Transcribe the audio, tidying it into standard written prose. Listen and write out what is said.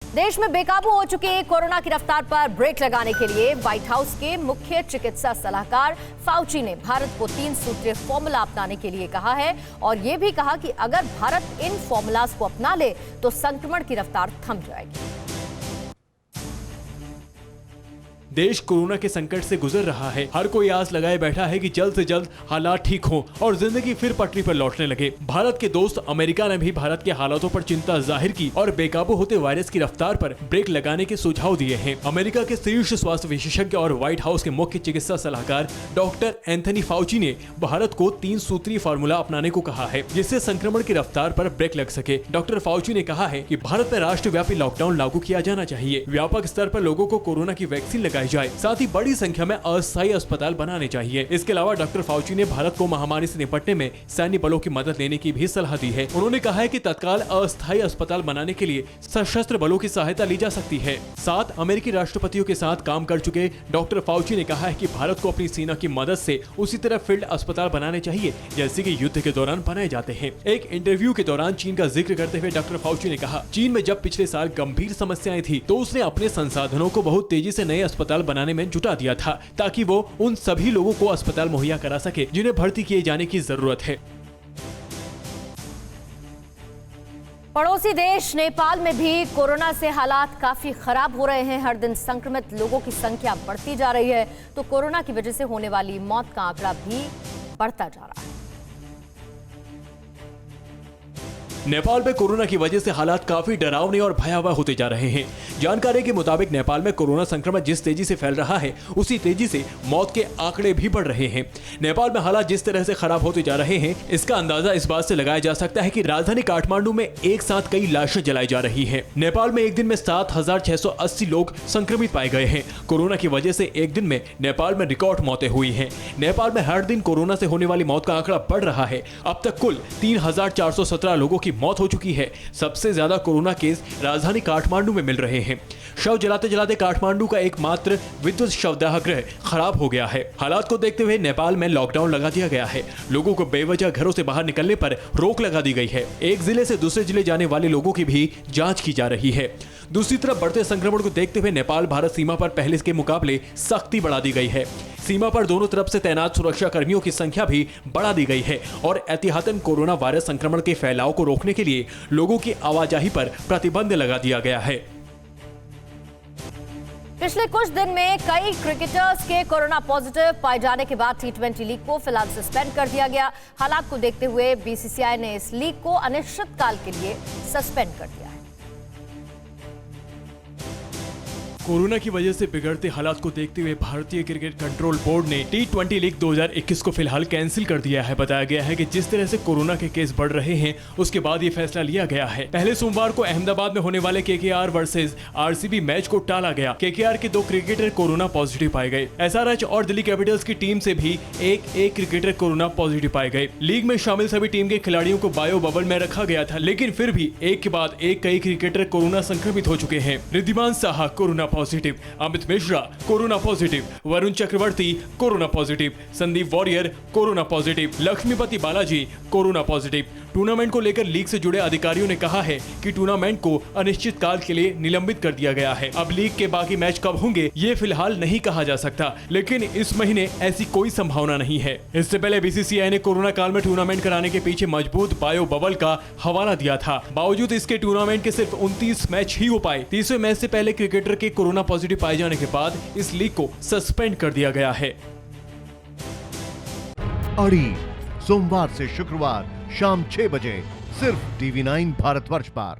देश में बेकाबू हो चुके कोरोना की रफ्तार पर ब्रेक लगाने के लिए व्हाइट हाउस के मुख्य चिकित्सा सलाहकार फाउची ने भारत को 3 सूत्रीय फॉर्मूला अपनाने के लिए कहा है और यह भी कहा कि अगर भारत इन फॉर्मूलाज को अपना ले तो संक्रमण की रफ्तार थम जाएगी। देश कोरोना के संकट से गुजर रहा है। हर कोई आस लगाए बैठा है कि जल्द से जल्द हालात ठीक हों और जिंदगी फिर पटरी पर लौटने लगे। भारत के दोस्त अमेरिका ने भी भारत के हालातों पर चिंता जाहिर की और बेकाबू होते वायरस की रफ्तार पर ब्रेक लगाने के सुझाव दिए हैं। अमेरिका के शीर्ष स्वास्थ्य विशेषज्ञ और व्हाइट हाउस के मुख्य चिकित्सा सलाहकार डॉक्टर एंथनी फाउची ने भारत को 3 सूत्रीय फार्मूला अपनाने को कहा है, जिससे संक्रमण की रफ्तार पर ब्रेक लग सके। डॉक्टर फाउची ने कहा है कि भारत में राष्ट्रव्यापी लॉकडाउन लागू किया जाना चाहिए, व्यापक स्तर पर लोगों को कोरोना की वैक्सीन लगाई जाए, साथ ही बड़ी संख्या में अस्थायी अस्पताल बनाने चाहिए। इसके अलावा डॉक्टर फाउची ने भारत को महामारी से निपटने में सैन्य बलों की मदद लेने की भी सलाह दी है। उन्होंने कहा है कि तत्काल अस्थायी अस्पताल बनाने के लिए सशस्त्र बलों की सहायता ली जा सकती है। 7 अमेरिकी राष्ट्रपतियों के साथ काम कर चुके डॉक्टर फाउची ने कहा है कि भारत को अपनी सेना की मदद से उसी तरह फील्ड अस्पताल बनाने चाहिए जैसे कि युद्ध के दौरान बनाए जाते हैं। एक इंटरव्यू के दौरान चीन का जिक्र करते हुए डॉक्टर फाउची ने कहा, चीन में जब पिछले साल गंभीर समस्याएं थी तो उसने अपने संसाधनों को बहुत तेजी से नए अस्पताल बनाने में जुटा दिया था ताकि वो उन सभी लोगों को अस्पताल मुहैया करा सके जिन्हें भर्ती किए जाने की जरूरत है। पड़ोसी देश नेपाल में भी कोरोना से हालात काफी खराब हो रहे हैं। हर दिन संक्रमित लोगों की संख्या बढ़ती जा रही है तो कोरोना की वजह से होने वाली मौत का आंकड़ा भी बढ़ता जा रहा है। नेपाल में कोरोना की वजह से हालात काफी डरावने और भयावह होते जा रहे हैं। जानकारी के मुताबिक नेपाल में कोरोना संक्रमण जिस तेजी से फैल रहा है उसी तेजी से मौत के आंकड़े भी बढ़ रहे हैं। नेपाल में हालात जिस तरह से खराब होते जा रहे हैं इसका अंदाजा इस बात से लगाया जा सकता है कि राजधानी काठमांडू में एक साथ कई लाशें जलाई जा रही हैं। नेपाल में एक दिन में 7,680 लोग संक्रमित पाए गए हैं। कोरोना की वजह से एक दिन में नेपाल में रिकॉर्ड मौतें हुई हैं। नेपाल में हर दिन कोरोना से होने वाली मौत का आंकड़ा बढ़ रहा है। अब तक कुल 3,417 लोगों की मौत हो चुकी है। सबसे ज्यादा कोरोना केस राजधानी काठमांडू में मिल रहे हैं। शव जलाते जलाते काठमांडू का एकमात्र विद्युत शवदाह गृह खराब हो गया है। हालात को देखते हुए नेपाल में लॉकडाउन लगा दिया गया है। लोगों को बेवजह घरों से बाहर निकलने पर रोक लगा दी गई है। एक जिले से दूसरे जिले जाने वाले लोगों की भी जांच की जा रही है। दूसरी तरफ बढ़ते संक्रमण को देखते हुए नेपाल भारत सीमा पर पहले के मुकाबले सख्ती बढ़ा दी गई है। सीमा पर दोनों तरफ से तैनात सुरक्षा कर्मियों की संख्या भी बढ़ा दी गई है और एहतियातन कोरोना वायरस संक्रमण के फैलाव को रोकने के लिए लोगों की आवाजाही पर प्रतिबंध लगा दिया गया है। पिछले कुछ दिन में कई क्रिकेटर्स के कोरोना पॉजिटिव पाए जाने के बाद T20 लीग को फिलहाल सस्पेंड कर दिया गया। हालात को देखते हुए बीसीसीआई ने इस लीग को अनिश्चितकाल के लिए सस्पेंड कर दिया है। कोरोना की वजह से बिगड़ते हालात को देखते हुए भारतीय क्रिकेट कंट्रोल बोर्ड ने T20 लीग 2021 को फिलहाल कैंसिल कर दिया है। बताया गया है कि जिस तरह से कोरोना के केस बढ़ रहे हैं उसके बाद ये फैसला लिया गया है। पहले सोमवार को अहमदाबाद में होने वाले KKR वर्सेस RCB मैच को टाला गया। KKR के 2 क्रिकेटर कोरोना पॉजिटिव पाए गए। SRH और दिल्ली कैपिटल्स की टीम से भी एक क्रिकेटर कोरोना पॉजिटिव पाए गए। लीग में शामिल सभी टीम के खिलाड़ियों को बायो बबल में रखा गया था, लेकिन फिर भी एक के बाद एक कई क्रिकेटर कोरोना संक्रमित हो चुके हैं। Wriddhiman Saha corona positive, Amit Mishra corona positive, Varun Chakravarthy corona positive, Sandeep Warrier corona positive, Lakshmipathy Balaji corona positive. Tournament को लेकर लीग से जुड़े अधिकारियों ने कहा है कि टूर्नामेंट को अनिश्चित काल के लिए निलंबित कर दिया गया है। अब लीग के बाकी मैच कब होंगे ये फिलहाल नहीं कहा जा सकता, लेकिन इस महीने ऐसी कोई संभावना नहीं है। इससे पहले बीसीसीआई ने कोरोना काल में टूर्नामेंट कराने के पीछे मजबूत बायो बबल का हवाला दिया था। बावजूद इसके टूर्नामेंट के सिर्फ 29 मैच ही हो पाए। 30वें मैच से पहले क्रिकेटर के कोरोना पॉजिटिव पाए जाने के बाद इस लीग को सस्पेंड कर दिया गया है। अड़ी सोमवार से शुक्रवार शाम 6 बजे सिर्फ TV9 भारतवर्ष पर।